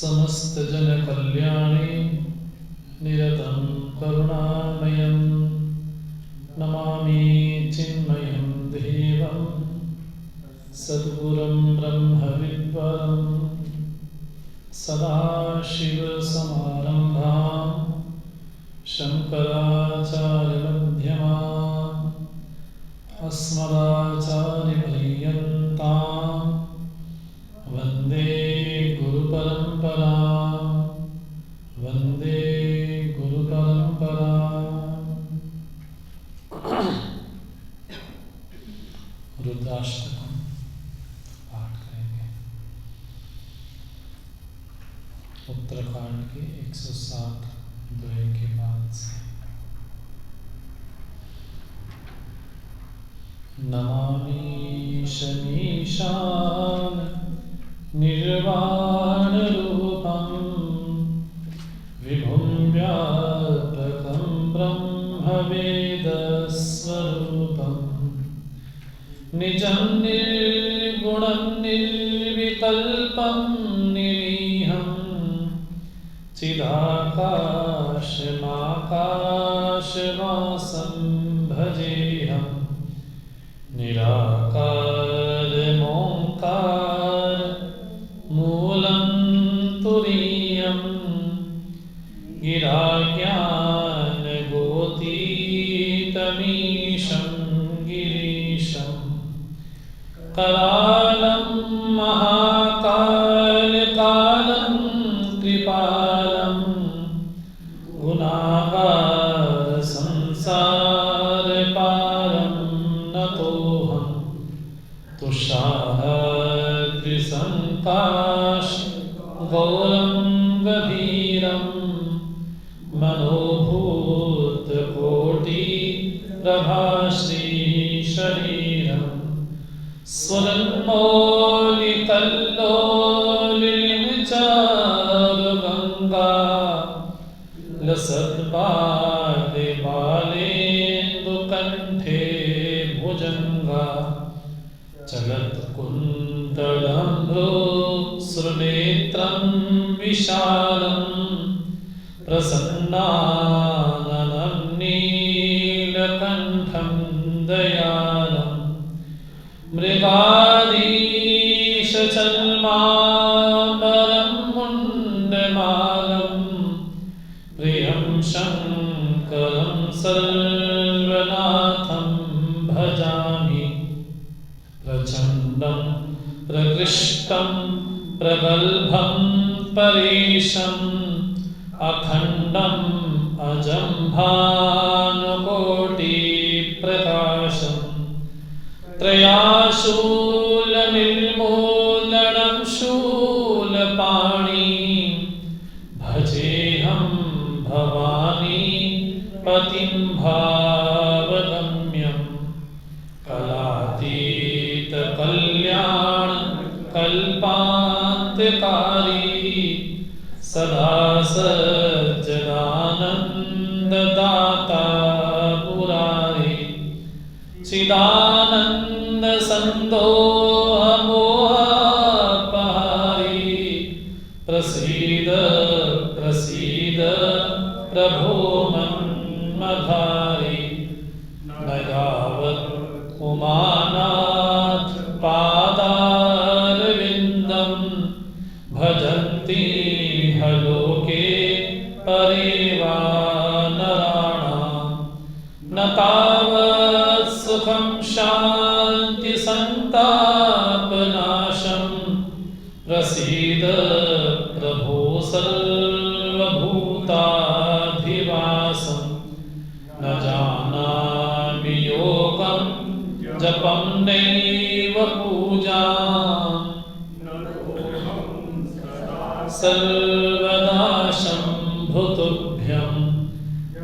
समस्त जन कल्याणे निरतं करुणामयं नमामि चिन्मयं देवं सद्गुरुं ब्रह्मविद्वरं सदाशिवसमारम्भां शङ्कराचार्यमध्यमाम् अस्मदाचार्यपर्यन्तां वन्दे गुरुपरम्परां वन्दे गुरुपरम्परां। रुद्राष्टकम पाठ करेंगे। उत्तराखंड के 107 द्वय के बाद से। नमामि शमीशान निर्वाण रूपं विभुं व्यापकं ब्रह्मवेदस्वरूपं निजं निर्गुणं निर्विकल्पं निरीहं चिदाकाशमाकाशवासं भजेऽहं निराकारमोङ्कार मूलं तुरीयं गिराज्ञानगोतीतमीशं गिरीशं करालं महाकालकालं कृपालं गुणागारसंसारपारं नतोऽहं तुषारत्रिसङ्काश गौरं गभीरं मनोभूतकोटिप्रभाश्रीशरीरं स्वरन्मौलिकल्लोलिं चारुगङ्गा लसत्पादे बालेन्दुकण्ठे भुजङ्गा चलत्कुन्तलं श्रुनेत्रं विशालं प्रसन्नाननं नीलकण्ठं दयालं मृगाधीशचर्माम्बरं मुण्डमालं प्रियं शङ्करं सर्वनाथं भजामि प्रचण्डं प्रकृष्टं प्रगल्भं परेशम् अखण्डम् अजं भानुकोटिप्रकाशं त्रयाशूलनिर्मूलनं शूलपाणि भजेऽहं भवानी पतिं भावगम्यं कलातीतकल्याण कल्पान्तकारी सदा सज्जनानन्ददाता पुरारी चिदानन्द सन्दोहमोहापहारी प्रसीद प्रसीद प्रभो मन्मधारी न यावत् उमानाथ पादारविन्दं भजन्ति लोके परिवानराणां न तावत् सुखं शान्ति संतापनाशं प्रसीद प्रभो सर्वभूताधिवासं न जानामि योगं जपं नैव पूजां सर्वनाशं भूतुभ्यं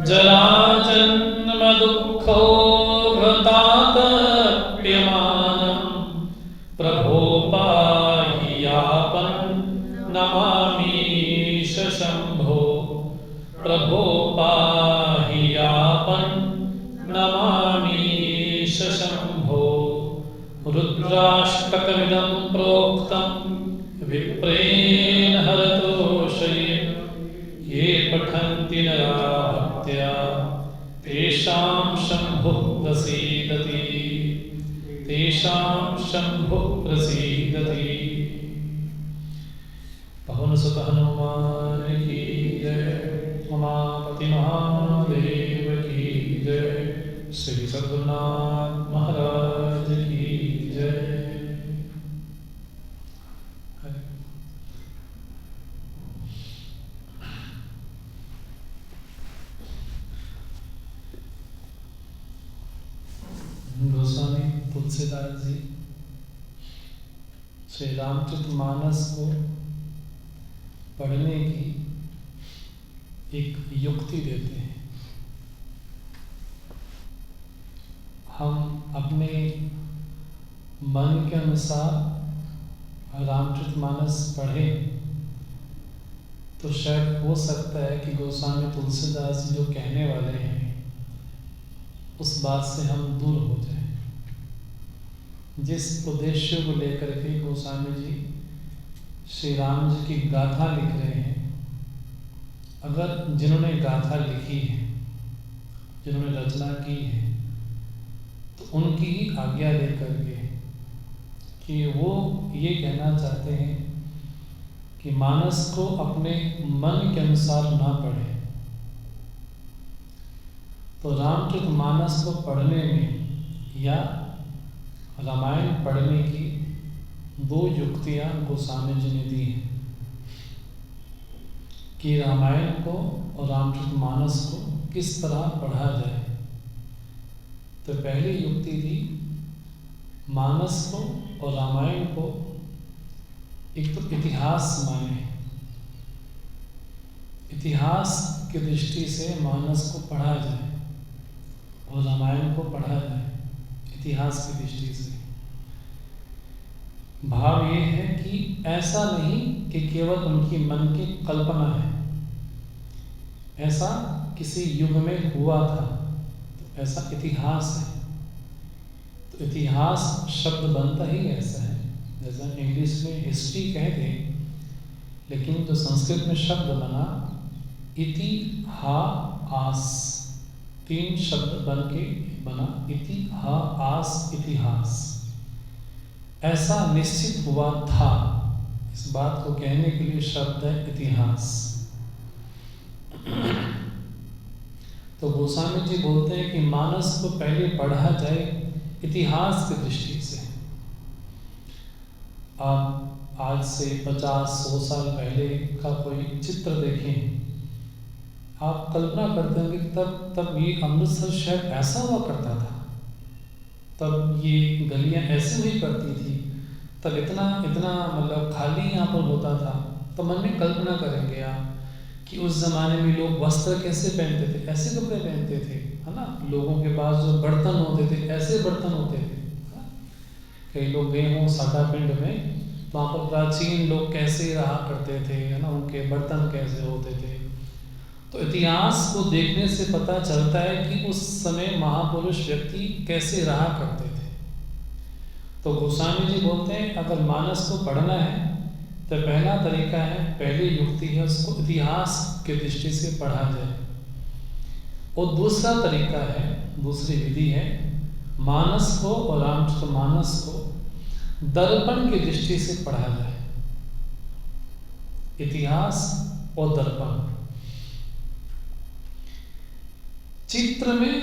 जराजन्मदुःखोऽघतातप्यमानं प्रभो पाहि यापन् नमामीश शम्भो प्रभो पाहि यापन् नमामीश शम्भो रुद्राष्टकमिदं प्रोक्तं विप्रेण हरतो विनरा भक्त्या तेषां शम्भुः प्रसीदति, तेषां शम्भुः प्रसीदति। पवन सुत हनुमान की जय, उमापति महादेव की जय, श्री सद्गुरुनाथ महाराज की जय। गोस्वामी तुलसीदास जी श्री रामचरितमानस को पढ़ने की एक युक्ति देते हैं। हम अपने मन के अनुसार रामचरितमानस पढ़ें तो शायद हो सकता है कि गोस्वामी तुलसीदास जी जो कहने वाले हैं उस बात से हम दूर हो जाएं। जिस उद्देश्य को लेकर के गोस्वामी जी श्री राम जी की गाथा लिख रहे हैं, अगर जिन्होंने गाथा लिखी है, जिन्होंने रचना की है, तो उनकी ही आज्ञा लेकर के कि वो ये कहना चाहते हैं कि मानस को अपने मन के अनुसार ना पढ़े। तो रामचरितमानस को पढ़ने में या रामायण पढ़ने की दो युक्तियां गोस्वामी जी ने दी हैं कि रामायण को और रामचरितमानस को किस तरह पढ़ा जाए। तो पहली युक्ति थी, मानस को और रामायण को एक तो इतिहास माने, इतिहास की दृष्टि से मानस को पढ़ा जाए और रामायण को पढ़ा जाए इतिहास की दृष्टि से। भाव ये है कि ऐसा नहीं कि केवल उनकी मन की कल्पना है, ऐसा किसी युग में हुआ था, तो ऐसा इतिहास है। तो इतिहास शब्द बनता ही ऐसा है, जैसा इंग्लिश में हिस्ट्री कहते हैं, लेकिन जो संस्कृत में शब्द बना इतिहास, तीन शब्द बन के बना इतिहास, इतिहास। ऐसा निश्चित हुआ था, इस बात को कहने के लिए शब्द है इतिहास। तो गोस्वामी जी बोलते हैं कि मानस को पहले पढ़ा जाए इतिहास की दृष्टि से। आप आज से 50-100 साल पहले का कोई चित्र देखें, आप कल्पना करते हैं कि तब ये अमृतसर शहर ऐसा हुआ करता था, तब ये गलियां ऐसे हुई करती थी, तब इतना मतलब खाली यहाँ पर होता था। तो मन में कल्पना करेंगे आप कि उस ज़माने में लोग वस्त्र कैसे पहनते थे, ऐसे कपड़े पहनते थे, है ना। लोगों के पास जो बर्तन होते थे ऐसे बर्तन होते थे, है ना। कई लोग गए हों साटापिंड में, वहाँ पर प्राचीन लोग कैसे रहा करते थे, है ना, उनके बर्तन कैसे होते थे। तो इतिहास को देखने से पता चलता है कि उस समय महापुरुष व्यक्ति कैसे रहा करते थे। तो गोस्वामी जी बोलते हैं अगर मानस को पढ़ना है तो पहला तरीका है, पहली युक्ति है, उसको इतिहास की दृष्टि से पढ़ा जाए। और दूसरा तरीका है, दूसरी विधि है, मानस को और रामचरितमानस को दर्पण की दृष्टि से पढ़ा जाए। इतिहास और दर्पण, चित्र में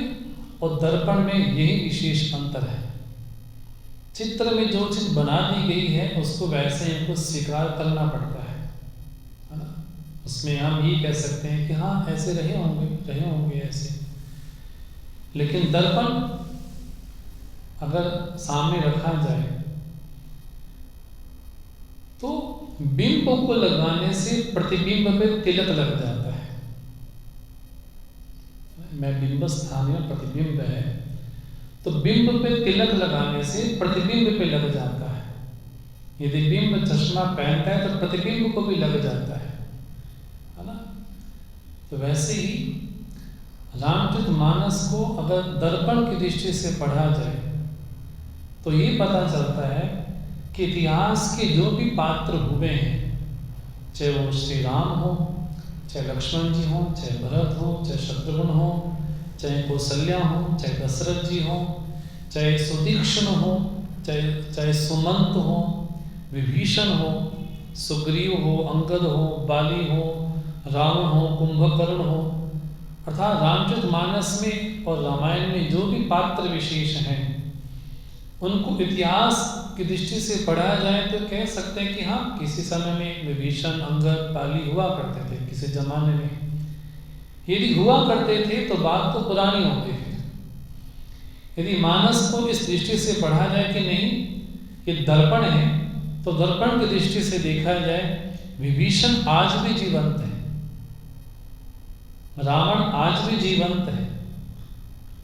और दर्पण में यही विशेष अंतर है। चित्र में जो चीज बना दी गई है उसको वैसे ही हमको स्वीकार करना पड़ता है ना। उसमें हम ये कह सकते हैं कि हाँ ऐसे रहे होंगे ऐसे। लेकिन दर्पण अगर सामने रखा जाए तो बिंब को लगाने से प्रतिबिंब पे तिलक लग जाता है। मैं बिंब स्थान में प्रतिबिंब है, तो बिंब पे तिलक लगाने से प्रतिबिंब पे लग जाता है। यदि बिंब चश्मा पहनता है तो प्रतिबिंब को भी लग जाता है ना। तो वैसे ही रामचरितमानस को अगर दर्पण की दृष्टि से पढ़ा जाए तो ये पता चलता है कि इतिहास के जो भी पात्र हुए हैं, चाहे वो श्री राम हो, चाहे लक्ष्मण जी हों, चाहे भरत हो, चाहे शत्रुघ्न हो, चाहे कौशल्या हो, चाहे दशरथ जी हो, चाहे सुतीक्ष्ण हो, चाहे सुमंत हो, विभीषण हो, सुग्रीव हो, अंगद हो, बाली हो, रावण हो, कुंभकर्ण हो, अर्थात रामचरितमानस में और रामायण में जो भी पात्र विशेष हैं उनको इतिहास की दृष्टि से पढ़ा जाए तो कह सकते हैं कि हाँ, किसी समय में विभीषण, अंगद, बाली हुआ करते थे किसी जमाने में। यदि हुआ करते थे तो बात तो पुरानी होती है। यदि मानस को इस दृष्टि से पढ़ा जाए कि नहीं ये दर्पण है, तो दर्पण की दृष्टि से देखा जाए विभीषण आज भी जीवंत है, रावण आज भी जीवंत है,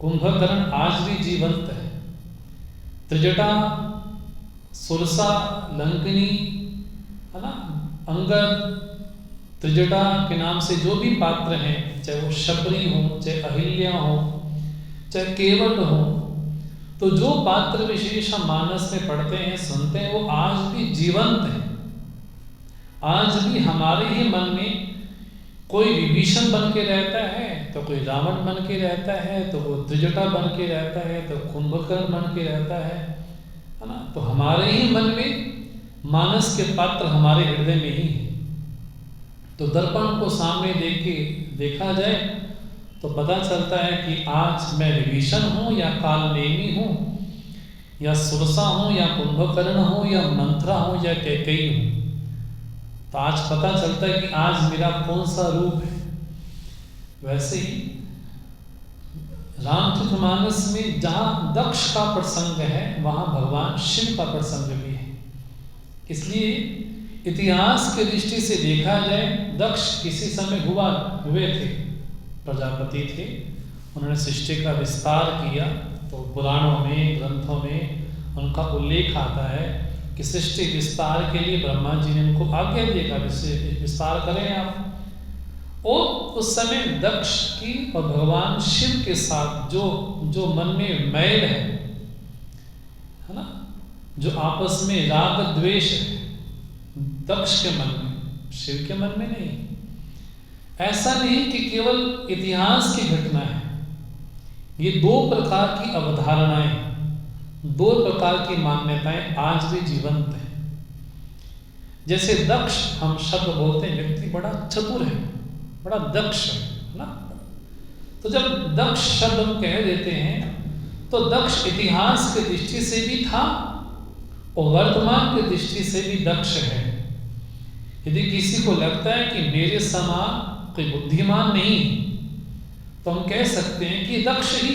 कुंभकर्ण आज भी जीवंत है, त्रिजटा, सुरसा, लंकिनी, है ना, अंगद, त्रिजटा के नाम से जो भी पात्र हैं, चाहे वो शबरी हो, चाहे अहिल्या हो, चाहे केवट हो, तो जो पात्र विशेष हम मानस में पढ़ते हैं, सुनते हैं, वो आज भी जीवंत है। आज भी हमारे ही मन में कोई विभीषण बन के रहता है, तो कोई रावण बन के रहता है, तो वो त्रिजटा बन के रहता है, तो कुंभकर्ण बन के रहता है ना। तो हमारे ही मन में मानस के पात्र हमारे हृदय में ही है। तो दर्पण को सामने देखा जाए तो पता चलता है कि आज मैं विभीषण हूँ या कालनेमी हूँ या सुरसा हूँ या कुंभकर्ण हूँ या मंथरा हूँ या कैकेयी हूँ। तो आज पता चलता है कि आज मेरा कौन सा रूप है। वैसे ही रामचरितमानस में जहाँ दक्ष का प्रसंग है वहाँ भगवान शिव का प्रसंग भी है। इसलिए इतिहास की दृष्टि से देखा जाए दक्ष किसी समय हुए थे, प्रजापति थे, उन्होंने सृष्टि का विस्तार किया। तो पुराणों में, ग्रंथों में उनका उल्लेख आता है कि सृष्टि विस्तार के लिए ब्रह्मा जी ने उनको आज्ञा दिया विस्तार करें आप। और उस समय दक्ष की और भगवान शिव के साथ जो मन में मैल है ना, जो आपस में राग द्वेष है दक्ष के मन में, शिव के मन में नहीं। ऐसा नहीं कि केवल इतिहास की घटना है, ये दो प्रकार की अवधारणाएं, दो प्रकार की मान्यताएं आज भी जीवंत हैं। जैसे दक्ष हम शब्द बोलते हैं, व्यक्ति बड़ा चतुर है, बड़ा दक्ष है ना। तो जब दक्ष शब्द हम कह देते हैं तो दक्ष इतिहास की दृष्टि से भी था और वर्तमान की दृष्टि से भी दक्ष है। यदि किसी को लगता है कि मेरे समान कोई बुद्धिमान नहीं तो हम कह सकते हैं कि दक्ष ही।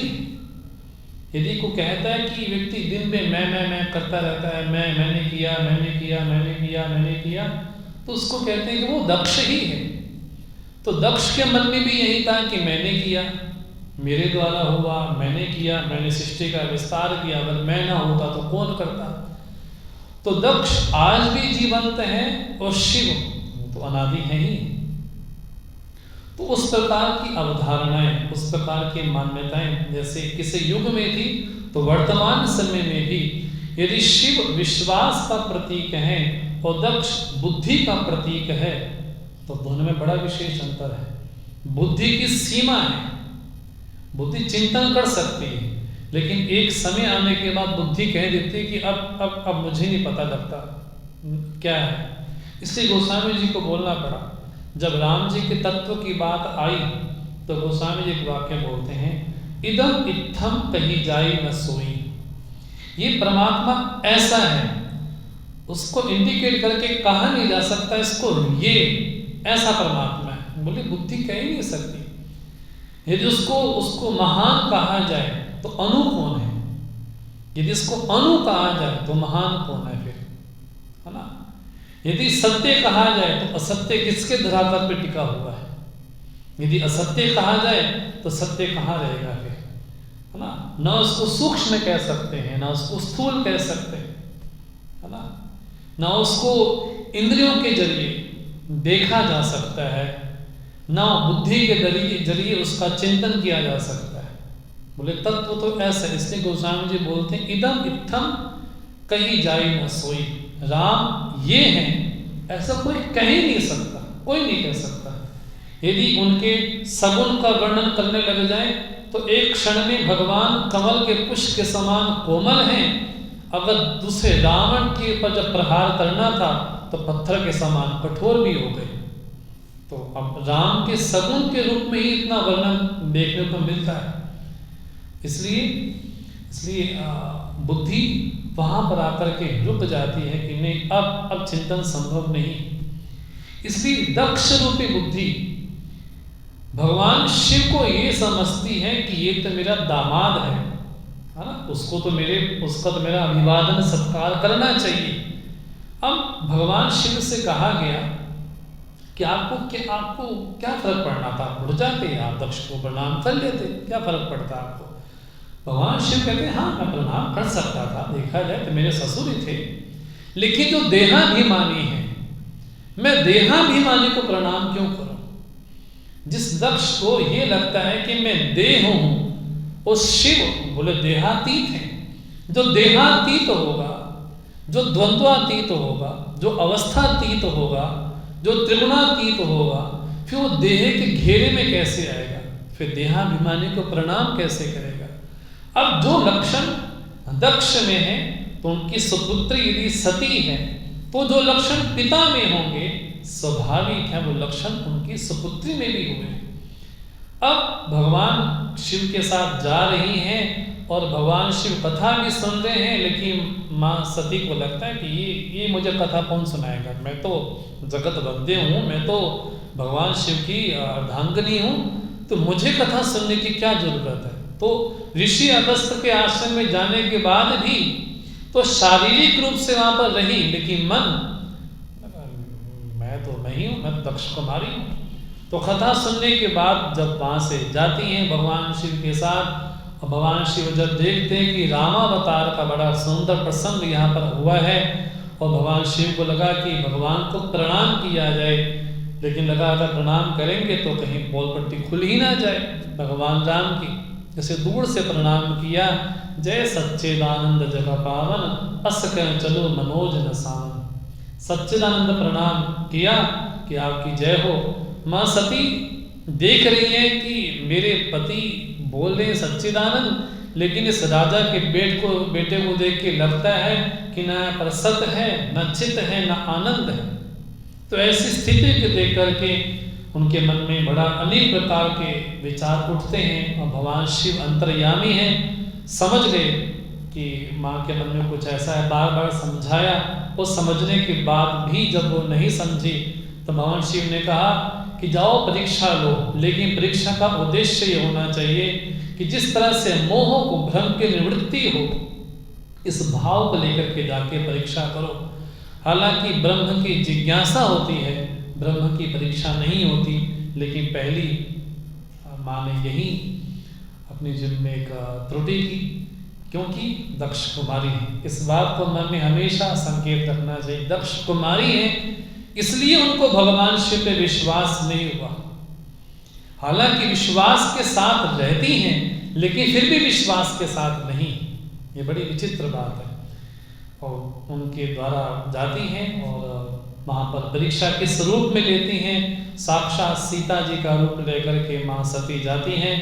यदि को कहता है कि व्यक्ति दिन में मैं करता रहता है, मैंने किया, तो उसको कहते हैं कि वो दक्ष ही है। तो दक्ष के मन में भी यही था कि मैंने किया, मेरे द्वारा हुआ, मैंने किया, मैंने सृष्टि का विस्तार किया, अगर मैं ना होता तो कौन करता। तो दक्ष आज भी जीवंत है और शिव तो अनादि है ही। तो उस प्रकार की अवधारणाएं, उस प्रकार की मान्यताएं जैसे किसी युग में थी तो वर्तमान समय में भी यदि शिव विश्वास का प्रतीक है और दक्ष बुद्धि का प्रतीक है तो दोनों में बड़ा विशेष अंतर है। बुद्धि की सीमा है, बुद्धि चिंतन कर सकती है, लेकिन एक समय आने के बाद बुद्धि कह देती है कि अब मुझे नहीं पता लगता क्या है। इसलिए गोस्वामी जी को बोलना पड़ा। जब राम जी के तत्व की बात आई तो गोस्वामी जी एक वाक्य बोलते हैं, इदम इत्थम कही जाई न सोई। ये परमात्मा ऐसा है, उसको इंडिकेट करके कहा नहीं जा सकता इसको ये ऐसा परमात्मा है। बोले बुद्धि कह ही नहीं सकती। यदि उसको महान कहा जाए तो अनु कौन है, यदि इसको अनु कहा जाए तो महान कौन है फिर, है ना। यदि सत्य कहा जाए तो असत्य किसके धरातल पे टिका हुआ है। यदि असत्य कहा जाए तो सत्य कहाँ रहेगा फिर, है ना। ना उसको सूक्ष्म कह सकते हैं, ना उसको स्थूल कह सकते हैं, है ना। ना उसको इंद्रियों के जरिए देखा जा सकता है, ना बुद्धि के जरिए उसका चिंतन किया जा सकता है। बोले तत्व तो ऐसा। इसलिए गोस्वामी जी बोलते हैं इदम इत्थम कही जाई न सोई। राम ये हैं ऐसा कोई कह ही नहीं सकता, कोई नहीं कह सकता। यदि उनके सगुन का वर्णन करने लग जाए तो एक क्षण में भगवान कमल के पुष्प के समान कोमल हैं, अगर दूसरे रावण के ऊपर जब प्रहार करना था तो पत्थर के समान कठोर भी हो गए। तो अब राम के सगुन के रूप में ही इतना वर्णन देखने को मिलता है। इसलिए बुद्धि वहां पर आकर के रुक जाती है कि नहीं, अब चिंतन संभव नहीं। इसलिए दक्ष रूपी बुद्धि भगवान शिव को ये समझती है कि ये तो मेरा दामाद है ना, उसका तो मेरा अभिवादन सत्कार करना चाहिए। अब भगवान शिव से कहा गया कि आपको क्या फर्क पड़ना था, उड़ जाते आप दक्ष को प्रणाम कर लेते, क्या फर्क पड़ता आपको। भगवान शिव कहते हैं हाँ मैं प्रणाम कर सकता था, देखा जाए तो मेरे ससुर ही थे, लेकिन जो देहाभिमानी है, मैं देहाभिमानी को प्रणाम क्यों करूं। जिस दक्ष को ये लगता है कि मैं देह हूं, उस शिव बोले देहातीत है। जो देहातीत होगा, जो द्वंद्वातीत होगा, जो अवस्थातीत होगा, जो त्रिगुणातीत होगा, फिर वो देह के घेरे में कैसे आएगा, फिर देहाभिमानी को प्रणाम कैसे करेगा। अब जो लक्षण दक्ष में है तो उनकी सुपुत्री यदि सती है तो जो लक्षण पिता में होंगे स्वाभाविक है वो लक्षण उनकी सुपुत्री में भी हुए। अब भगवान शिव के साथ जा रही हैं और भगवान शिव कथा भी सुन रहे हैं, लेकिन माँ सती को लगता है कि ये मुझे कथा कौन सुनाएगा, मैं तो जगत बंदे हूँ, मैं तो भगवान शिव की अर्धांगिनी हूँ, तो मुझे कथा सुनने की क्या जरूरत है। तो ऋषि अगस्त्य के आश्रम में जाने के बाद भी तो शारीरिक रूप से वहां पर रही, लेकिन मन मैं तो नहीं हूं, मैं दक्ष कुमारी हूं। तो कथा सुनने के बाद जब वहां से जाती हैं भगवान शिव के साथ, और भगवान शिव जब देखते हैं कि रामावतार का बड़ा सुंदर प्रसंग यहाँ पर हुआ है, और भगवान शिव को लगा कि भगवान को प्रणाम किया जाए, लेकिन लगा अगर प्रणाम करेंगे तो कहीं बोल पट्टी खुल ही ना जाए भगवान राम की। जैसे दूर से प्रणाम किया, जय सच्चिदानंद जगह पावन, अस कह चलो मनोज न सावन। सच्चिदानंद प्रणाम किया कि आपकी जय हो। माँ सती देख रही है कि मेरे पति बोल रहे हैं सच्चिदानंद, लेकिन इस राजा के बेटे को देख के लगता है कि न पर सत है, न चित है, न आनंद है। तो ऐसी स्थिति को देख करके उनके मन में बड़ा अनेक प्रकार के विचार उठते हैं, और भगवान शिव अंतर्यामी हैं, समझ गए कि माँ के मन में कुछ ऐसा है। बार बार समझाया, वो समझने के बाद भी जब वो नहीं समझी तो भगवान शिव ने कहा कि जाओ परीक्षा लो, लेकिन परीक्षा का उद्देश्य ये होना चाहिए कि जिस तरह से मोह को भ्रम की निवृत्ति हो, इस भाव को लेकर के जाके परीक्षा करो। हालांकि ब्रह्म की जिज्ञासा होती है, ब्रह्म की परीक्षा नहीं होती, लेकिन पहली माँ ने यही अपने जीवन में एक त्रुटि की, क्योंकि दक्ष कुमारी है। इस बात को मन में हमेशा संकेत रखना चाहिए, दक्ष कुमारी है इसलिए उनको भगवान शिव पे विश्वास नहीं हुआ। हालांकि विश्वास के साथ रहती हैं, लेकिन फिर भी विश्वास के साथ नहीं, ये बड़ी विचित्र बात है। और उनके द्वारा जाती हैं और वहाँ पर परीक्षा किस रूप में लेती हैं, साक्षात सीता जी का रूप लेकर के माँ सती जाती हैं,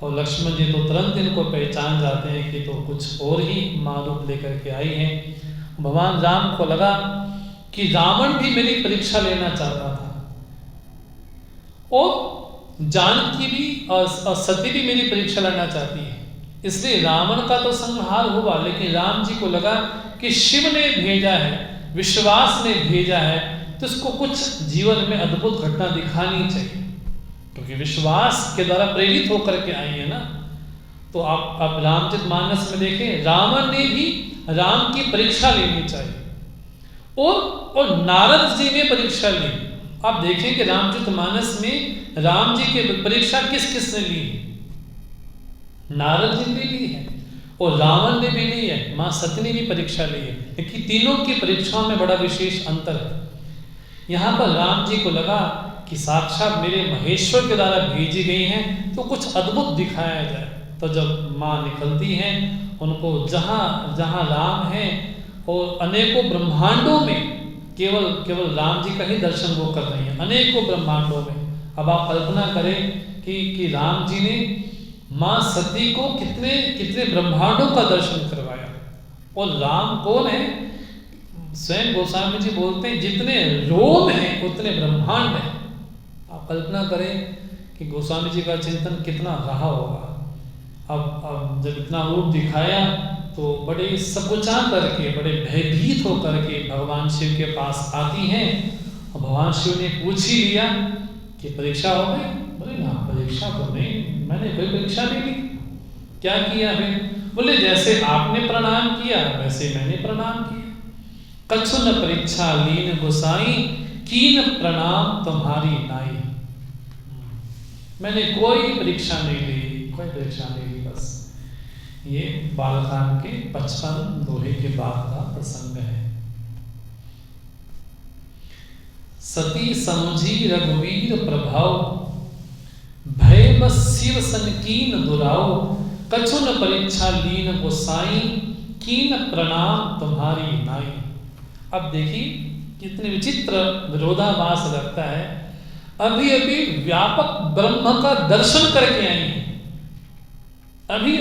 और लक्ष्मण जी तो तुरंत इनको पहचान जाते हैं कि तो कुछ और ही माँ रूप लेकर के आई हैं। भगवान राम को लगा कि रावण भी मेरी परीक्षा लेना चाहता था, और जानकी भी और सती भी मेरी परीक्षा लेना चाहती है। इसलिए रावण का तो संहार हुआ, लेकिन राम जी को लगा कि शिव ने भेजा है, विश्वास ने भेजा है, तो इसको कुछ जीवन में अद्भुत घटना दिखानी चाहिए, क्योंकि विश्वास के द्वारा प्रेरित होकर के आई है ना। तो आप रामचरितमानस में देखें, रावण ने भी राम की परीक्षा लेनी चाहिए, और नारद जी ने परीक्षा ली। आप देखें कि रामचरितमानस में राम जी की परीक्षा किस किस ने ली है, नारद जी ने ली है और रावण ने भी ली है, माँ सती ने भी परीक्षा ली है, लेकिन तीनों की परीक्षाओं में बड़ा विशेष अंतर है। यहाँ पर राम जी को लगा कि साक्षात मेरे महेश्वर के द्वारा भेजी गई हैं, तो कुछ अद्भुत दिखाया जाए। तो जब माँ निकलती हैं, उनको जहाँ जहाँ राम हैं और अनेकों ब्रह्मांडों में केवल राम जी का ही दर्शन वो कर रही हैं, अनेकों ब्रह्मांडों में। अब आप कल्पना करें कि राम जी ने माँ सती को कितने कितने ब्रह्मांडों का दर्शन करवाया। और राम कौन है? स्वयं गोस्वामी जी बोलते हैं जितने रोम हैं उतने ब्रह्मांड हैं। आप कल्पना करें कि गोस्वामी जी का चिंतन कितना रहा होगा। अब जब इतना रूप दिखाया तो बड़े सकुचा करके, बड़े भयभीत होकर के भगवान शिव के पास आती हैं। और भगवान शिव ने पूछ ही लिया कि परीक्षा हो गई? बोले ना, परीक्षा तो नहीं, मैंने कोई परीक्षा नहीं ली। क्या किया फिर? बोले जैसे आपने प्रणाम किया वैसे मैंने प्रणाम किया। कछु न परीक्षा लीन गोसाई, कीन प्रणाम तुम्हारी नाई। मैंने कोई परीक्षा नहीं ली, कोई परीक्षा नहीं ली। बस ये बालकांड के 55 दोहे के बाद का प्रसंग है। सती समझी रघुवीर प्रभाव, भय बस शिव संकीन दुराव। कछु न परीक्षा लीन गोसाई, कीन प्रणाम तुम्हारी नाई। अब देखिए कितने विचित्र विरोधाभास लगता है। अभी अभी व्यापक ब्रह्म का दर्शन करके आई है। अभी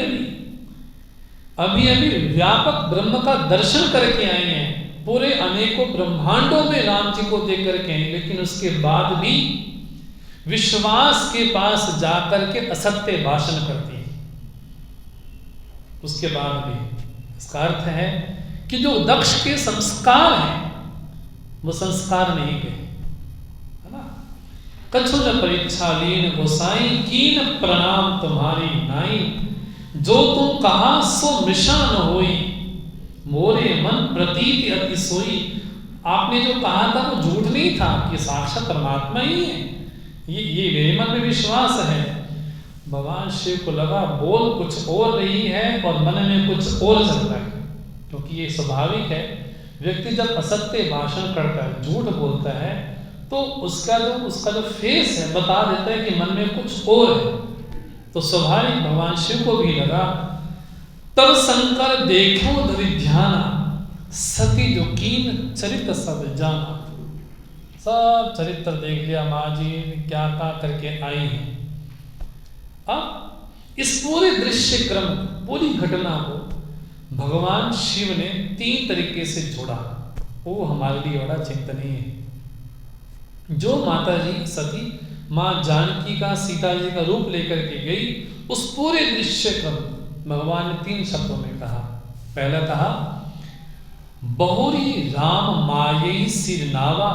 अभी व्यापक ब्रह्म का दर्शन करके आई हैं। पूरे अनेकों ब्रह्मांडों में राम जी को देख करके आई, लेकिन उसके बाद भी विश्वास के पास जाकर के असत्य भाषण करती है। उसके बाद भी इसका अर्थ है कि जो दक्ष के संस्कार हैं वो संस्कार नहीं गए, है ना। कछु न परीक्षा लीन गोसाई, कीन प्रणाम तुम्हारी नाई। जो तुम कहा सो मृषा न होई, मोरे मन प्रतीति अति सोई। आपने जो कहा था वो झूठ नहीं था, कि साक्षात परमात्मा ही है। ये मेरे मन में विश्वास है। भगवान शिव को लगा बोल कुछ और रही है और मन में कुछ और चल रहा है, क्योंकि ये स्वाभाविक है। व्यक्ति जब असत्य भाषण करता है, झूठ बोलता है, तो उसका जो फेस है बता देता है कि मन में कुछ और है। तो स्वाभाविक भगवान शिव को भी लगा। तब शंकर देखो धरि ध्याना, सती जो कीन चरित्र सब जाना। सब चरित्र देख लिया, माँ जी क्या करके आई है। अब इस पूरे दृश्य क्रम, पूरी घटना को भगवान शिव ने 3 तरीके से जोड़ा। वो हमारे लिए बड़ा चिंतनीय है। जो माता जी सती माँ जानकी का, सीता जी का रूप लेकर के गई, उस पूरे दृश्य क्रम भगवान ने 3 शब्दों में कहा। पहला कहा बहुरी राम मायई सिर नावा,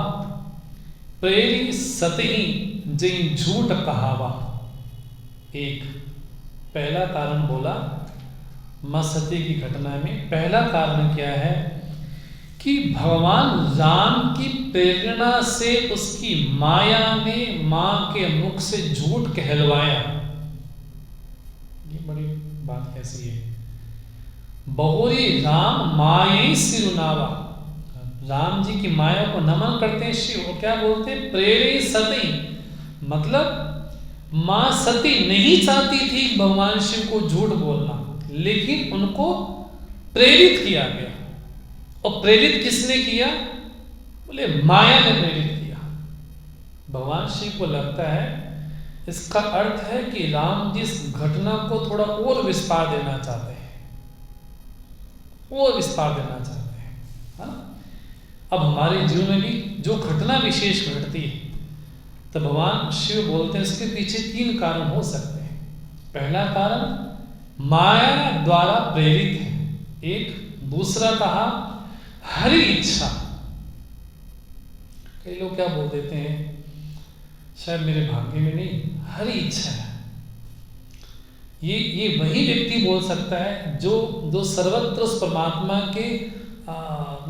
प्रेरी सतही जई झूठ कहावा। एक पहला कारण बोला मां सती की घटना में। पहला कारण क्या है कि भगवान राम की प्रेरणा से उसकी माया ने मां के मुख से झूठ कहलवाया। ये बड़ी बात कैसी है। बहुरी राम मायई सिरुनावा, राम जी की माया को नमन करते हैं शिव, और क्या बोलते हैं प्रेरी सती, मतलब मां सती नहीं चाहती थी भगवान शिव को झूठ बोलना, लेकिन उनको प्रेरित किया गया। और प्रेरित किसने किया? बोले माया ने प्रेरित किया। भगवान शिव को लगता है इसका अर्थ है कि राम जी इस घटना को थोड़ा और विस्तार देना चाहते हैं, और विस्तार देना चाहते हैं, है ना। अब हमारे जीवन में भी जो घटना विशेष घटती है तो भगवान शिव बोलते हैं इसके पीछे 3 कारण हो सकते हैं। पहला कारण माया द्वारा प्रेरित है, एक। दूसरा कहा हरि इच्छा। कई लोग क्या बोल देते हैं, शायद मेरे भाग्य में नहीं, हरि इच्छा है। ये वही व्यक्ति बोल सकता है जो सर्वत्र उस परमात्मा के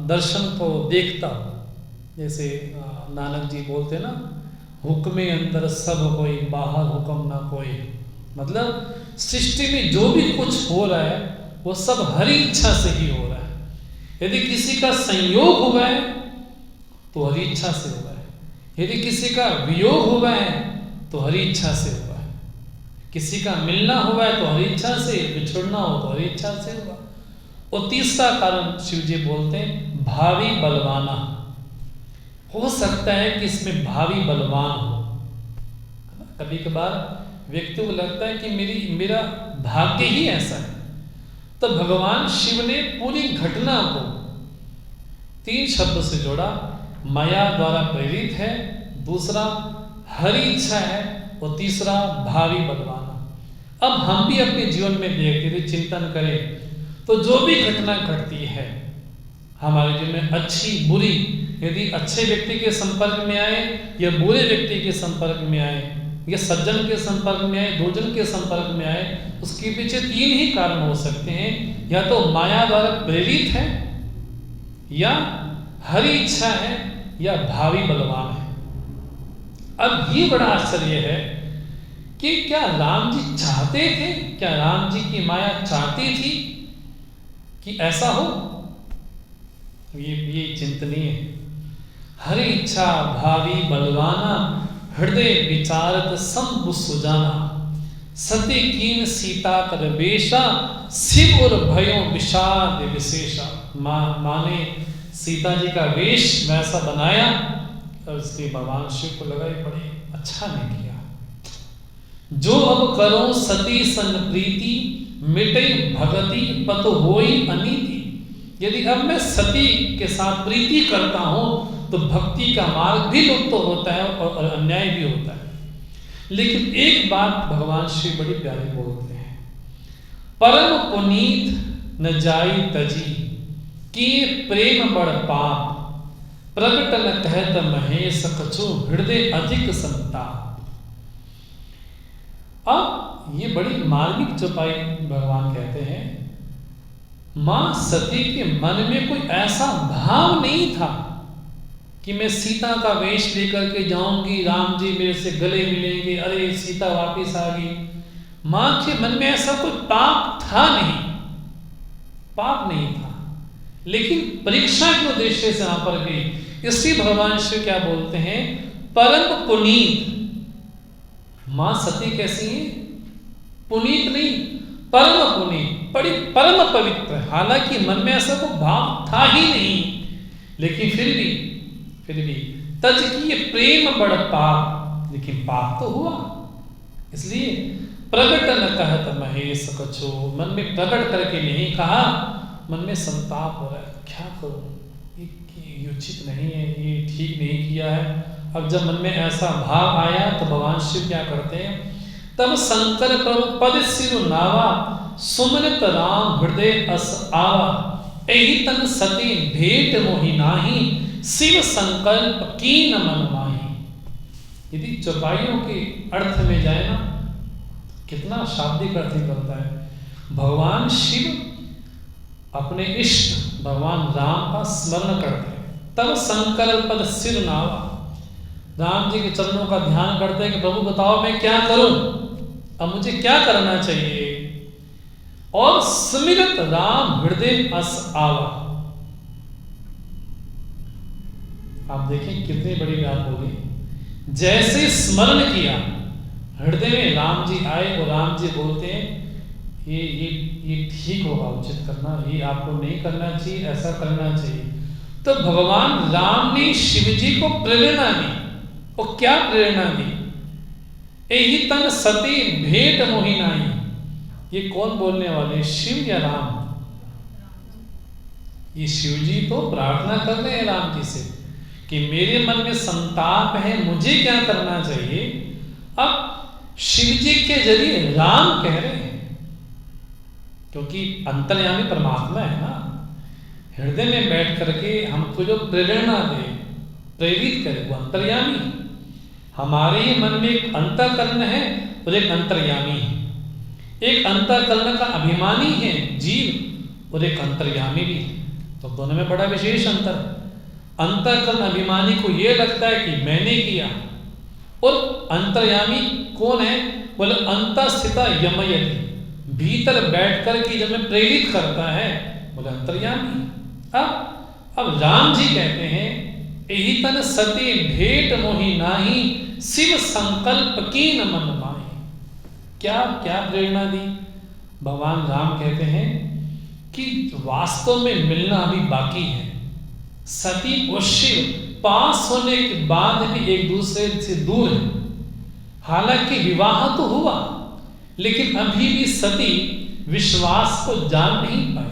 दर्शन को देखता हो। जैसे नानक जी बोलते ना, हुक्मे अंदर सब कोई, बाहर हुक्म ना कोई। मतलब सृष्टि में जो भी कुछ हो रहा है वो सब हरि इच्छा से ही हो रहा है। यदि किसी का संयोग हुआ है तो हरि इच्छा से हुआ है, यदि किसी का वियोग हुआ है तो हरि इच्छा से हुआ है, किसी का मिलना हुआ है तो हरि इच्छा से, बिछुड़ना हो तो हरि इच्छा से हुआ। और तीसरा कारण शिव जी बोलते हैं भावी बलवाना। हो सकता है कि इसमें भावी बलवान हो, कभी कभार व्यक्ति को लगता है कि मेरा भाग्य ही ऐसा है। तो भगवान शिव ने पूरी घटना को 3 शब्द से जोड़ा। माया द्वारा प्रेरित है, दूसरा हरि इच्छा है, और तीसरा भावी बलवाना। अब हम भी अपने जीवन में देखते थे, चिंतन करें तो जो भी घटना घटती है हमारे जीवन में, अच्छी बुरी, यदि अच्छे व्यक्ति के संपर्क में आए या बुरे व्यक्ति के संपर्क में आए या सज्जन के संपर्क में आए, दुर्जन के संपर्क में आए, उसके पीछे 3 ही कारण हो सकते हैं। या तो माया द्वारा प्रेरित है, या हरि इच्छा है, या भावी बलवान है। अब ये बड़ा आश्चर्य है कि क्या राम जी चाहते थे, क्या राम जी की माया चाहती थी कि ऐसा हो? ये चिंतनीय है। हरि इच्छा भावी बलवाना, हृदय विचारत संबु सुजाना, सती कीन सीता कर बेशा, शिव और भयो विषाद विशेषा। माँ ने सीता जी का वेश वैसा बनाया, और इसलिए भगवान शिव को लगा ये बड़े अच्छा नहीं किया। जो अब करो सती सन प्रीति, मिटे भगति पत होई अनीति। यदि अब मैं सती के साथ प्रीति करता हूं तो भक्ति का मार्ग भी लुप्त होता है और अन्याय भी होता है। लेकिन एक बात भगवान शिव बड़ी प्यारी बोलते हैं, परम पुनीत न जाई तजी, कि प्रेम बड़ पाप, प्रगट न कहत महेश कछु, हृदय अधिक संताप। अब ये बड़ी मार्मिक चौपाई भगवान कहते हैं, मां सती के मन में कोई ऐसा भाव नहीं था कि मैं सीता का वेश लेकर के जाऊंगी, राम जी मेरे से गले मिलेंगे, अरे सीता वापस आ गई। मां के मन में ऐसा कोई पाप था नहीं, पाप नहीं था। लेकिन परीक्षा के उद्देश्य से वहां पर गई। इसलिए भगवान शिव क्या बोलते हैं, परम पुनीत। मां सती कैसी है? पुनीत नहीं, परम पुनीत, बड़ी परम पवित्र। हालांकि मन में ऐसा कोई भाव था ही नहीं, लेकिन फिर भी तज की ये प्रेम बड़ पाप, लेकिन पाप तो हुआ। इसलिए प्रगट न कहत महेश कछु, मन में प्रकट करके नहीं कहा, मन में संताप हो रहा है, क्या करूं, ये उचित नहीं है, ये ठीक नहीं किया है। अब जब मन में ऐसा भाव आया तो भगवान शिव क्या करते हैं, तब शंकर प्रभु पद सिर नावा, सुमरत राम हृदय अस आवा, एहि तन सती भेंट मोहि नाही, शिव संकल्प कीन मन माही। यदि चौपाइयों के अर्थ में जाए ना, कितना शाब्दिक अर्थ निकलता है। भगवान शिव अपने इष्ट भगवान राम का स्मरण करते हैं, तब संकल्प पद सिर नावा, राम जी के चरणों का ध्यान करते हैं कि प्रभु बताओ मैं क्या करूं, अब मुझे क्या करना चाहिए। और स्मिरत राम हृदय अस आवा। आप देखें कितनी बड़ी बात बोली। जैसे स्मरण किया, हृदय में राम जी आए और राम जी बोलते हैं ये ठीक होगा, उचित करना, ये आपको नहीं करना चाहिए, ऐसा करना चाहिए। तो भगवान राम ने शिव जी को प्रेरणा दी। और क्या प्रेरणा दी, एहि तन सती भेंट मोहि नाही। ये कौन बोलने वाले, शिव या राम? ये शिव जी तो प्रार्थना कर रहे हैं राम जी से कि मेरे मन में संताप है, मुझे क्या करना चाहिए। अब शिव जी के जरिए राम कह रहे हैं, क्योंकि अंतर्यामी परमात्मा है ना, हृदय में बैठ करके हमको जो प्रेरणा दे, प्रेरित करे, वो अंतर्यामी। हमारे मन में एक अंतःकरण है और एक अंतर्यामी है। एक अंतःकरण का अभिमानी है जीव, और एक अंतर्यामी भी है। तो दोनों में बड़ा विशेष अंतर। अंतःकरण अभिमानी को यह लगता है कि मैंने किया, और अंतर्यामी कौन है, बोले अंतःस्थिता यमयति, भीतर बैठकर के जब मैं प्रेरित करता है, बोले अंतर्यामी। अब राम जी कहते हैं, एहि तन सती भेंट मोहि नाही, शिव संकल्प कीन मन माही। क्या प्रेरणा दी? भगवान राम कहते हैं कि वास्तव में मिलना अभी बाकी है। सती और शिव पास होने के बाद भी एक दूसरे से दूर है। हालांकि विवाह तो हुआ, लेकिन अभी भी सती विश्वास को जान नहीं पाई।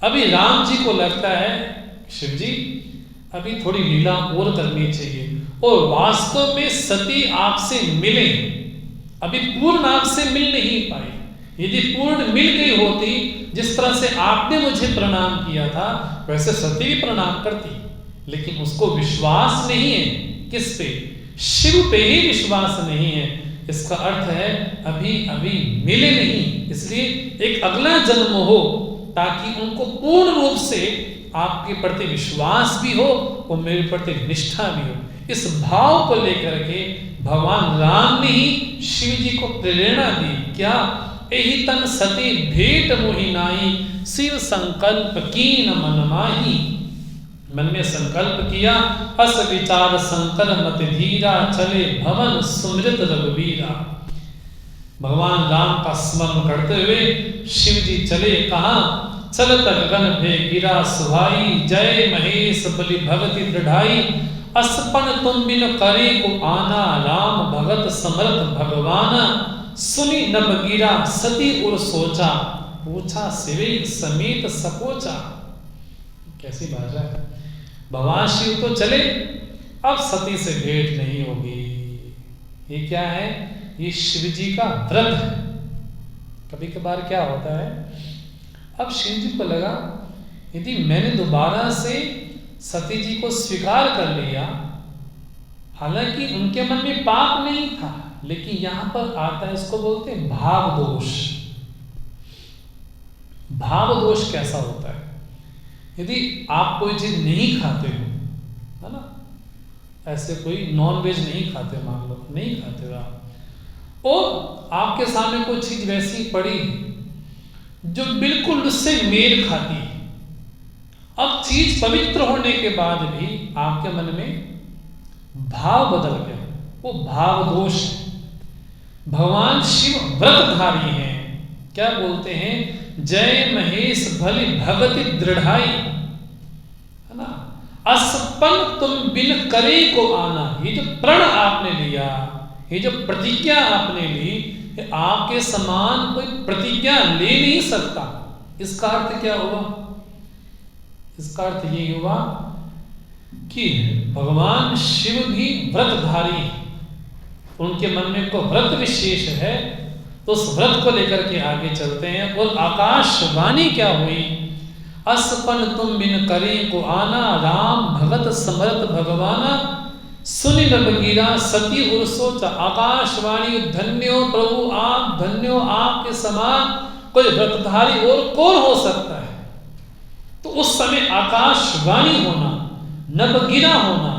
अभी राम जी को लगता है शिव जी अभी थोड़ी लीला और करनी चाहिए, और वास्तव में सती आपसे मिले, अभी पूर्ण आपसे मिल नहीं पाई। यदि पूर्ण मिल गई होती, जिस तरह से आपने मुझे प्रणाम किया था वैसे सती भी प्रणाम करती, लेकिन उसको विश्वास नहीं है। किस पे? शिव पे ही विश्वास नहीं है। इसका अर्थ है अभी अभी मिले नहीं, इसलिए एक अगला जन्म हो ताकि उनको पूर्ण रूप से आपके प्रति विश्वास भी हो और मेरे प्रति निष्ठा भी हो। इस भाव को लेकर के भगवान राम ने ही शिव जी को प्रेरणा दी। क्या? एहि तन सती भेंट मोहि नाई, शिव संकल्प कीन मन माही। मन में संकल्प किया, अस विचार संकर मत धीरा, चले भवन सुमृत रघुवीरा। भगवान राम का स्मरण करते हुए शिव जी चले। कहा? चलत गगन भे गिरा सुहाई, जय महेश बलि भगति दृढ़ाई। असपन तुम बिन करे को आना, राम भगत समर्थ भगवाना। सुनी नभ गिरा सती उर सोचा, पूछा शिवे समेत सकोचा। कैसी भाषा है। भगवान शिव तो चले, अब सती से भेंट नहीं होगी। ये क्या है? ये शिव जी का व्रत है। कभी कभार क्या होता है, अब शिव जी को लगा यदि मैंने दोबारा से सती जी को स्वीकार कर लिया, हालांकि उनके मन में पाप नहीं था, लेकिन यहां पर आता है, इसको बोलते हैं भाव दोष। भाव दोष कैसा होता है? यदि आप कोई चीज नहीं खाते हो, है ना, ऐसे कोई नॉन वेज नहीं खाते, मान लो नहीं खाते हो आप, और आपके सामने कोई चीज वैसी पड़ी जो बिल्कुल उससे मेल खाती है, अब चीज पवित्र होने के बाद भी आपके मन में भाव बदल गया, वो भाव दोष है। भगवान शिव व्रतधारी हैं। क्या बोलते हैं? जय महेश भली भगति दृढ़ाई, है ना। असपन तुम बिन करे को आना। ये जो प्रण आपने लिया, ये जो प्रतिज्ञा आपने ली, आपके समान कोई प्रतिज्ञा ले नहीं सकता। इसका अर्थ क्या हुआ? इसका अर्थ ये हुआ कि भगवान शिव भी व्रतधारी, उनके मन में कोई व्रत विशेष है, तो उस व्रत को लेकर के आगे चलते हैं। और आकाशवाणी क्या हुई? असपन तुम बिन करे को आना, राम भगत समर्थ भगवाना। सुनि नभ गिरा सती उर सोचा। आकाशवाणी धन्यो प्रभु आप, धन्यो आपके समान कोई व्रतधारी और कौन हो सकता है। तो उस समय आकाशवाणी होना, नभ गिरा होना,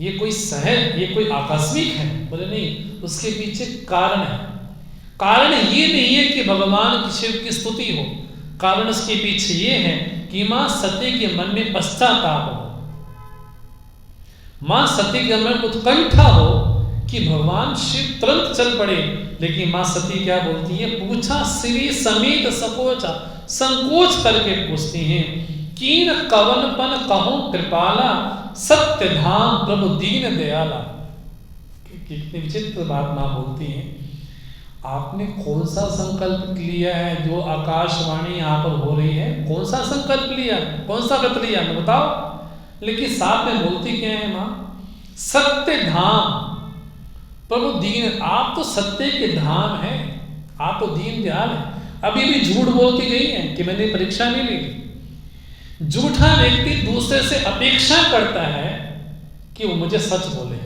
ये कोई सहज, ये कोई आकस्मिक है? बोले नहीं, उसके पीछे कारण है। कारण ये नहीं है कि भगवान शिव की स्तुति हो, कारण उसके पीछे ये है कि मां सती के मन में पश्चाताप हो, मां सती के मन में उत्कंठा हो कि भगवान शिव तुरंत चल पड़े। लेकिन मां सती क्या बोलती है? पूछा श्री समेत सकोचा, संकोच करके पूछती हैं। कीन कवनपन कहूं कृपाला, सत्य धाम प्रभु दीन दयाला। कितनी विचित्र बात मां बोलती हैं। आपने कौन सा संकल्प लिया है जो आकाशवाणी यहाँ पर हो रही है? कौन सा संकल्प लिया, कौन सा व्रत लिया, मैं बताओ। लेकिन साथ में बोलती क्या है मां? सत्य धाम प्रभु दीन। आप तो सत्य के धाम हैं, आप तो दीन दयाल हैं। अभी भी झूठ बोल के गई है कि मैंने परीक्षा नहीं ली। झूठा व्यक्ति दूसरे से अपेक्षा करता है कि वो मुझे सच बोले।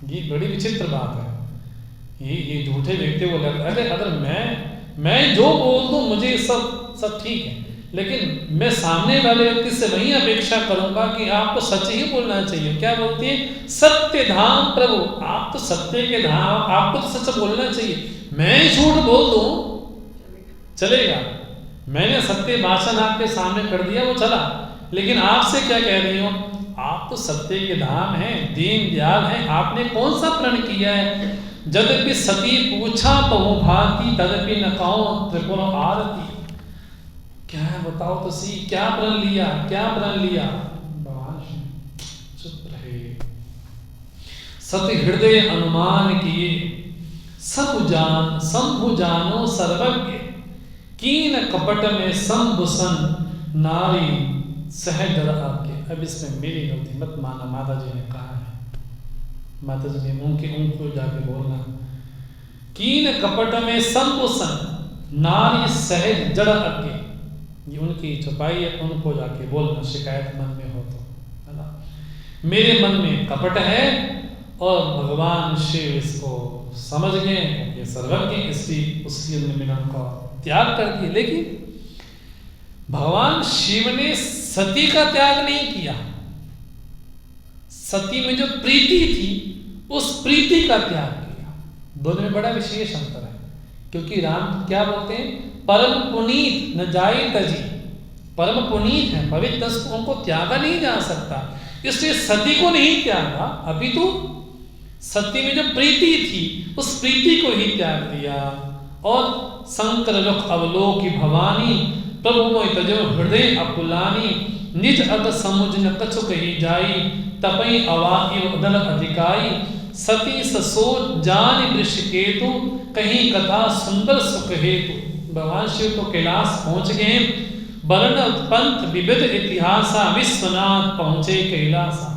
ये बड़ी विचित्र बात है। ये झूठे व्यक्ति को लगता है अगर मैं जो बोल दूं मुझे सब ठीक है, लेकिन मैं सामने वाले व्यक्ति से वही अपेक्षा करूंगा कि आपको सच ही बोलना चाहिए। क्या बोलती है? सत्य धाम प्रभु, आप तो सत्य के धाम, आपको तो सच बोलना चाहिए। मैं झूठ बोल दूं चलेगा, मैंने सत्य भाषण आपके सामने कर दिया, वो चला, लेकिन आपसे क्या कह रही हूं? आप तो सत्य के धाम हैं, दीन दयाल हैं, आपने कौन सा प्रण किया है? यद्यपि सती पूछा बहु भांति, तदपि न कहूं त्रिपुर आरती। क्या है बताओ तो सी, क्या प्रण लिया, क्या प्रण लिया? भगवान चुप रहे। सति हृदय अनुमान किए, शंभु जानो सर्वज्ञ, कीन कपट में शंभुसन नारी सहज डर आके। अब इसमें मेरी गलती मत माना, माता जी ने कहा है, माता जी ने मुंह के ऊँख को जाके बोलना, कीन कपट में शंभुसन नारी सहज जड़ आके, ये उनकी छुपाई है, उनको जाके बोलना शिकायत मन में हो तो, है ना। मेरे मन में कपट है और भगवान शिव इसको समझ गए, ये सर्वज्ञ, इसलिए उसकी मैंने उनका त्याग कर दिया। लेकिन भगवान शिव ने सती का त्याग नहीं किया, सती में जो प्रीति थी उस प्रीति का त्याग किया। दोनों में बड़ा विशेष अंतर है, क्योंकि राम क्या बोलते हैं, परम पुनीत न जाए तजी, परम पुनीत है, पवित्र, उनको त्यागा नहीं जा सकता, इसलिए सती को नहीं त्यागा, अभी तो सती में जो प्रीति थी उस प्रीति को ही त्याग दिया। और शंकर रुख अवलोकी भवानी, प्रभु मोहि तजो हृदय अकुलानी, निज अग समुझ न कछु कही जाई, तपई अवाई उदल अधिकाई, सती ससो जान वृष केतु, कहीं कथा सुंदर सुख हेतु। भगवान शिव तो कैलाश पहुंच गए, वर्ण पंथ विविध इतिहासा, विश्वनाथ पहुंचे कैलासा।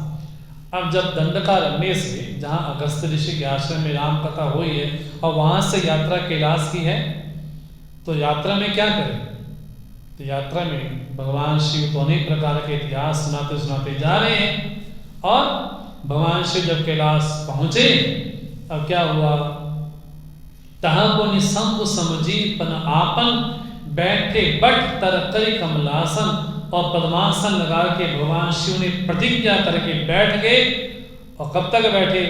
अब जब दंडकारण्य से, जहाँ अगस्त ऋषि के आश्रम में राम कथा हुई है, और वहां से यात्रा कैलाश की है, तो यात्रा में क्या करें, तो यात्रा में भगवान शिव तो अनेक प्रकार के इतिहास सुनाते सुनाते जा रहे हैं। और भगवान शिव जब कैलाश पहुंचे, अब क्या हुआ, तहाँ को निशंभु समझी पन आपन, बैठे बट तर करी कमलासन, और पद्मासन लगा के भगवान शिव ने प्रतिज्ञा करके बैठ गए। और कब तक बैठे,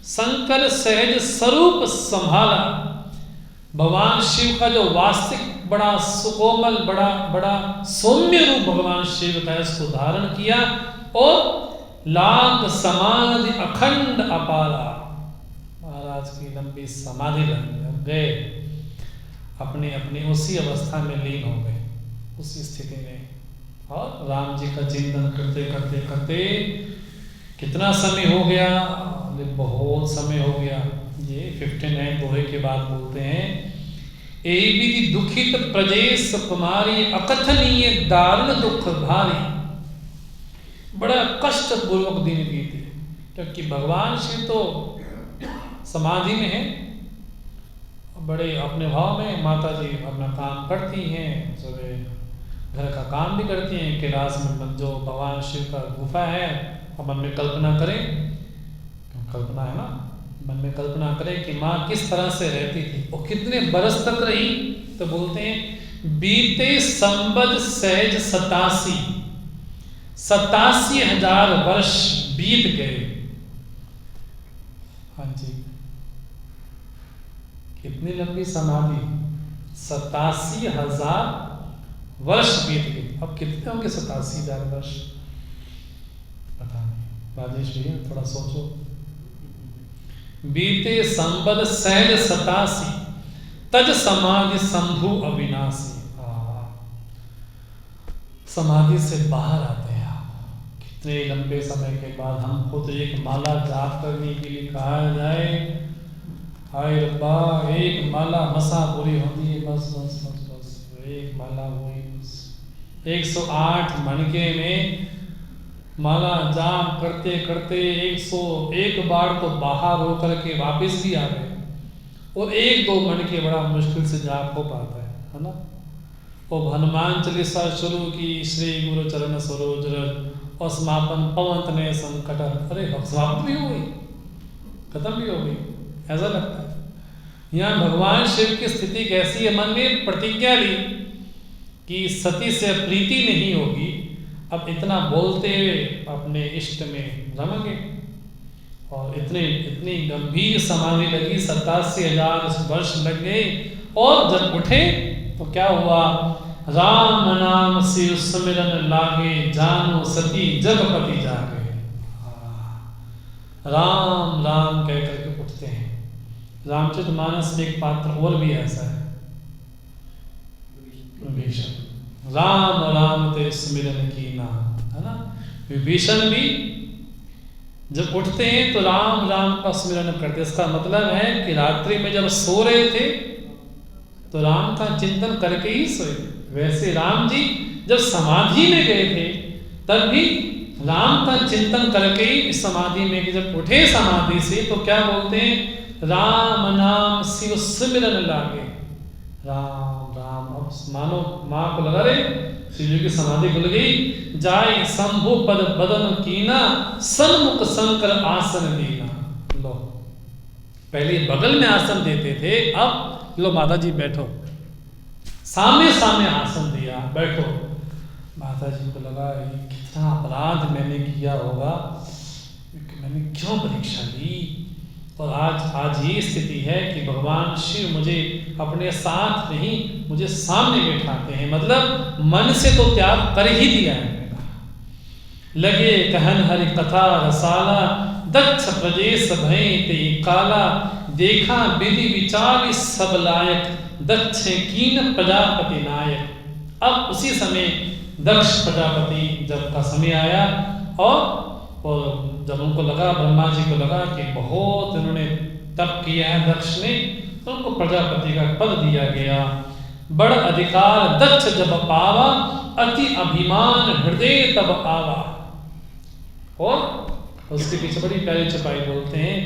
शंकर सहज स्वरूप संभाला। भगवान शिव का जो वास्तविक बड़ा सुकोमल, बड़ा बड़ा सौम्य रूप भगवान शिव का, इसको धारण किया और लाख समाधि अखंड अपारा, महाराज की लंबी समाधि लग गए, अपने अपने उसी अवस्था में लीन हो गए, उसी स्थिति में। और राम जी का चिंतन करते करते करते कितना समय हो गया, बहुत समय हो गया। ये 59 दोहे के बाद बोलते हैं, एहि विधि दुखित प्रजेश कुमारी, अकथनीय दारुण दुख भारी। बड़ा कष्ट पूर्वक दिन बीते, क्योंकि भगवान शिव तो समाधि में है, बड़े अपने भाव में, माता जी अपना काम करती हैं, सुबह घर का काम भी करती हैं। कैलाश में जो भगवान शिव का गुफा है, और मन में कल्पना करें, कल्पना है ना, मन में कल्पना करें कि माँ किस तरह से रहती थी और कितने बरस तक रही। तो बोलते हैं, बीते संबद सहज 87,000 वर्ष बीत गए। हाँ जी, कितनी लंबी समाधि, 87,000 वर्ष बीत गए। अब कितने होंगे 87,000 वर्ष, पता नहीं। राजेश भैया थोड़ा सोचो। बीते संबद सहज 87, तज समाधि शंभु अविनाशी। समाधि से बाहर आते हैं आप, कितने लंबे समय के बाद। हमको तो एक माला जाप करने के लिए कहा जाए, हाय रब्बा, एक माला मसा पूरी होती है, बस बस बस बस, एक माला हुई बस। 108 मणके में माला जाप करते करते 101 बार तो बाहर होकर के वापस भी आ गए, और 1-2 मणके बड़ा मुश्किल से जाप हो पाता है ना। और हनुमान चालीसा शुरू की, श्री गुरु चरण सरोज रज, और समापन पवन तनय संकट। अरे समाप्त भी हो गई, खत्म भी हो गई, ऐसा लगता है। यहाँ भगवान शिव की स्थिति कैसी है, मन में प्रतिज्ञा ली कि सती से प्रीति नहीं होगी। अब इतना बोलते हुए अपने इष्ट में रम गए, और इतनी गंभीर समाधि लगी, 87,000 वर्ष लग गए। और जब उठे तो क्या हुआ, राम नाम शिव सुमिरन लागे, जानो सती जगपति जागे। राम राम कह करके उठते हैं। रामचरितमानस में एक पात्र और भी ऐसा है, विभीषण। राम राम ते सुमिरन कीना, है ना। विभीषण भी जब उठते हैं तो राम राम का स्मरण करते। इसका मतलब है कि रात्रि में जब सो रहे थे तो राम का चिंतन करके ही सोए। वैसे राम जी जब समाधि में गए थे तब भी राम का चिंतन करके ही समाधि में, जब उठे समाधि से तो क्या बोलते हैं, राम नाम शिव सिमरन लागे। राम राम, अब मानो माँ को लगा रहे शिव जी की समाधि खुल गई। जाय शंभु पद बदन कीना, सन्मुख शंकर आसन दीना। लो, पहले बगल में आसन देते थे, अब लो माता जी बैठो, सामने सामने आसन दिया, बैठो। माता जी को लगा ये कितना अपराध मैंने किया होगा, मैंने क्यों परीक्षा ली। और आज ये स्थिति है कि भगवान शिव मुझे अपने साथ नहीं, मुझे सामने बैठाते हैं, मतलब मन से तो त्याग कर ही दिया है मैंने। लगे कहन हरि कथा रसाला, दक्ष प्रजेश भय ते काला, देखा विधि विचार सब लायक, दक्ष कीन प्रजापति नायक। अब उसी समय दक्ष प्रजापति जब का समय आया और जब उनको लगा, ब्रह्मा जी को लगा कि बहुत इन्होंने तप किया है दक्ष ने, तो उनको प्रजापति का पद दिया गया। बड़ अधिकार दक्ष जब पावा, अति अभिमान हृदय तब आवा। और उसके पीछे बड़ी प्यारी चपाई बोलते हैं,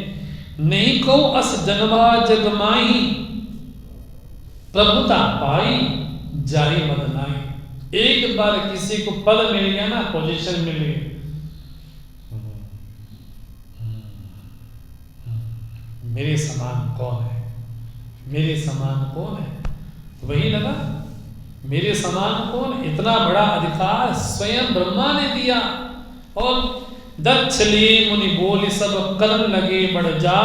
नहीं को अस जनवा जग माही, प्रभुता पाई जाहि मद नाई। एक बार किसी को पद मिल गया ना, पोजीशन मिल गई, मेरे समान कौन है, मेरे समान कौन है। तो वही लगा, मेरे समान कौन, इतना बड़ा अधिकार स्वयं ब्रह्मा ने दिया। और दक्ष ले मुनि बोले सब, कर्म लगे बढ़ जा,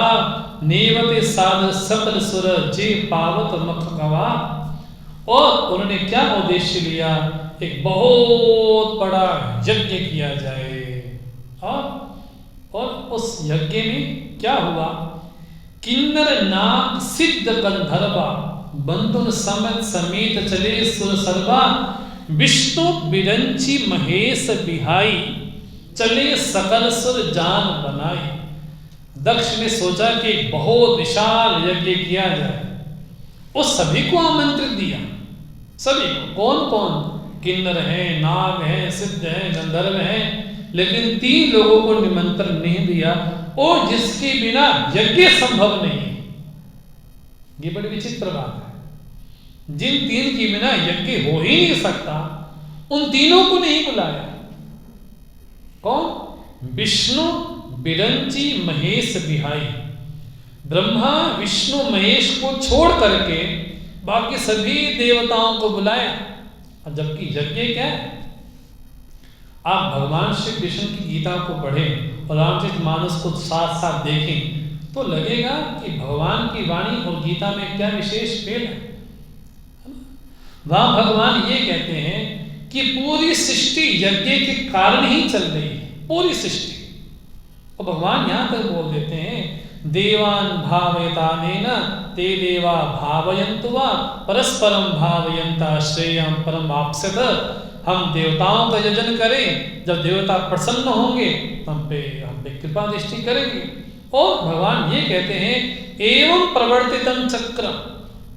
नेवते साध सकल सुर जे पावत मख गवा। और उन्होंने क्या उद्देश्य लिया, एक बहुत बड़ा यज्ञ किया जाए। और उस यज्ञ में क्या हुआ, किन्नर नाग सिद्ध गंधर्वा, बंधुन समत समेत चले सुर सर्वा, विष्णु बिरंची महेश बिहाई, चले सकल सुर जान बनाई। दक्ष ने सोचा कि एक बहुत विशाल यज्ञ किया जाए, उस सभी को आमंत्रित दिया, सभी को, कौन कौन, किन्नर हैं, नाग हैं, सिद्ध हैं, गंधर्व हैं, लेकिन 3 लोगों को निमंत्रण नहीं दिया, और जिसके बिना यज्ञ संभव नहीं। ये बड़ी विचित्र बात है, जिन 3 के बिना यज्ञ हो ही नहीं सकता, उन तीनों को नहीं बुलाया। कौन, विष्णु बिरंची महेश बिहाई। ब्रह्मा विष्णु महेश को छोड़ करके बाकी सभी देवताओं को बुलाया। जबकि यज्ञ क्या है, आप भगवान श्री कृष्ण की गीता को पढ़ें और रामचरितमानस को साथ साथ देखें तो लगेगा कि भगवान की वाणी और गीता में क्या विशेष मेल है। वहां भगवान ये कहते हैं कि पूरी सृष्टि यज्ञ के कारण ही चल रही है, पूरी सृष्टि। और भगवान यहां तक बोल देते हैं, देवान भावयतानेन ते देवा भावयन्तु वा परस्परम भावयन्ता श्रेयं परम वाप्स्यत। हम देवताओं का यजन करें, जब देवता प्रसन्न होंगे तो हम पे कृपा दृष्टि करेंगे। और भगवान ये कहते हैं, एवं प्रवर्तितम चक्र,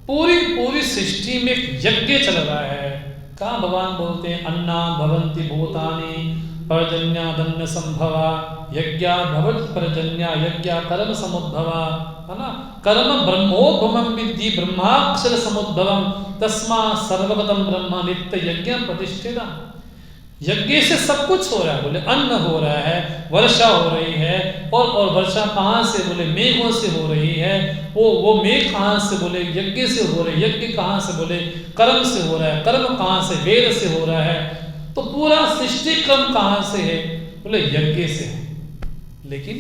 पूरी सृष्टि में यज्ञ चल रहा है। कहाँ भगवान बोलते हैं, अन्ना भवन्ति भूतानि पर्जन्यादन्न संभवा, यज्ञा भवति पर्जन्या यज्ञा कर्म समुद्भवा, है ना। कर्म ब्रह्मोद्भवम विद्धि ब्रह्माक्षर समुद्भवम, तस्मात् सर्वगतं ब्रह्म नित्य यज्ञ प्रतिष्ठितम्। यज्ञ से सब कुछ हो रहा है, बोले अन्न हो रहा है, वर्षा हो रही है, और वर्षा कहाँ से, बोले मेघों से हो रही है। वो मेघ कहाँ से, बोले यज्ञ से हो रहे, यज्ञ कहाँ से, बोले कर्म से हो रहा है, कर्म कहाँ से, वेद से हो रहा है। तो पूरा सृष्टि क्रम कहाँ से है, बोले यज्ञ से है। लेकिन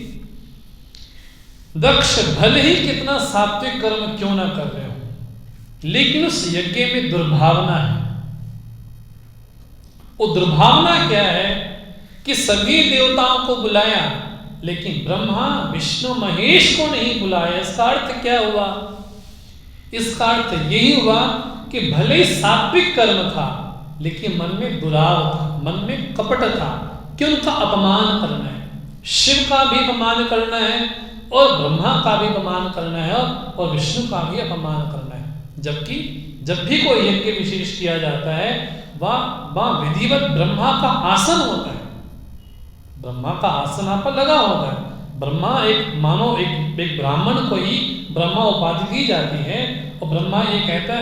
दक्ष भले ही कितना सात्विक कर्म क्यों ना कर रहे हो, लेकिन उस यज्ञ में दुर्भावना है। वो दुर्भावना क्या है कि सभी देवताओं को बुलाया लेकिन ब्रह्मा विष्णु महेश को नहीं बुलाया। इसका अर्थ क्या हुआ, इसका अर्थ यही हुआ कि भले ही सात्विक कर्म था लेकिन मन में दुराव था, मन में कपट था कि उनका अपमान करना है, शिव का भी अपमान करना है और ब्रह्मा का भी अपमान करना है और विष्णु का भी अपमान करना है। जबकि जब भी कोई यज्ञ विशेष किया जाता है वह विधिवत ब्रह्मा का आसन होता है। ब्रह्मा का आसन यहाँ पर लगा होता है। ब्रह्मा एक मानो एक ब्राह्मण को ही ब्रह्मा उपाधि दी जाती है और ब्रह्मा ये कहता है